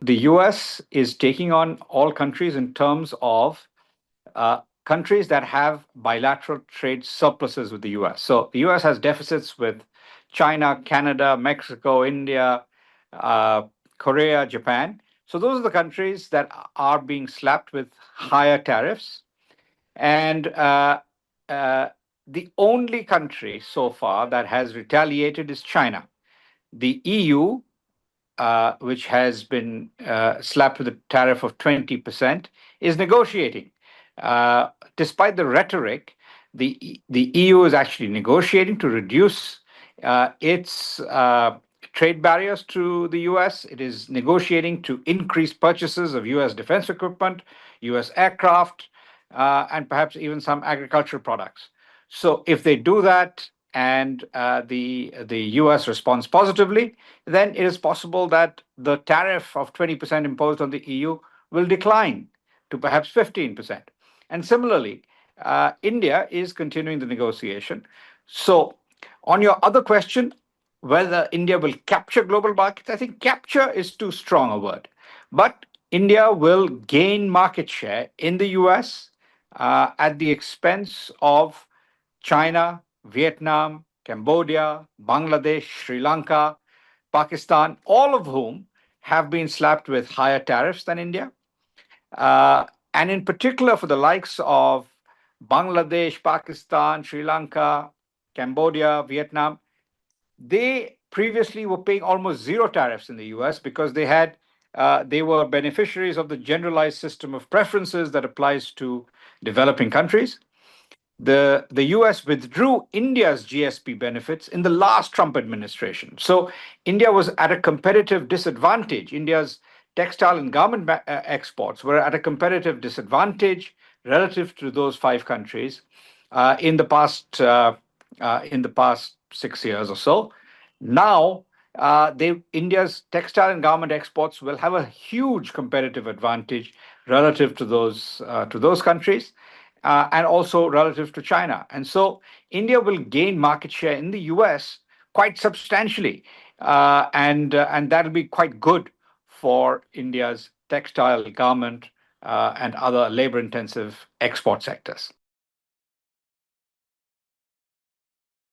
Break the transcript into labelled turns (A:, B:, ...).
A: the US is taking on all countries in terms of countries that have bilateral trade surpluses with the US. So the US has deficits with China, Canada, Mexico, India, uh, Korea, Japan. So those are the countries that are being slapped with higher tariffs. And uh, the only country so far that has retaliated is China. The EU, which has been slapped with a tariff of 20%, is negotiating. Despite the rhetoric, the EU is actually negotiating to reduce its trade barriers to the US. It is negotiating to increase purchases of US defense equipment, US aircraft, and perhaps even some agricultural products. So if they do that and the US responds positively, then it is possible that the tariff of 20% imposed on the EU will decline to perhaps 15%. And similarly, India is continuing the negotiation. So, on your other question, whether India will capture global markets, I think capture is too strong a word. But India will gain market share in the US at the expense of China, Vietnam, Cambodia, Bangladesh, Sri Lanka, Pakistan, all of whom have been slapped with higher tariffs than India. Uh, and in particular, for the likes of Bangladesh, Pakistan, Sri Lanka, Cambodia, Vietnam, they previously were paying almost zero tariffs in the US because they were beneficiaries of the generalized system of preferences that applies to developing countries. The US withdrew India's GSP benefits in the last Trump administration. So India was at a competitive disadvantage. India's textile and garment exports were at a competitive disadvantage relative to those five countries in the past 6 years or so. Now, India's textile and garment exports will have a huge competitive advantage relative to those countries and also relative to China. And so India will gain market share in the US quite substantially. And that'll be quite good for India's textile, garment, and other labor intensive export sectors.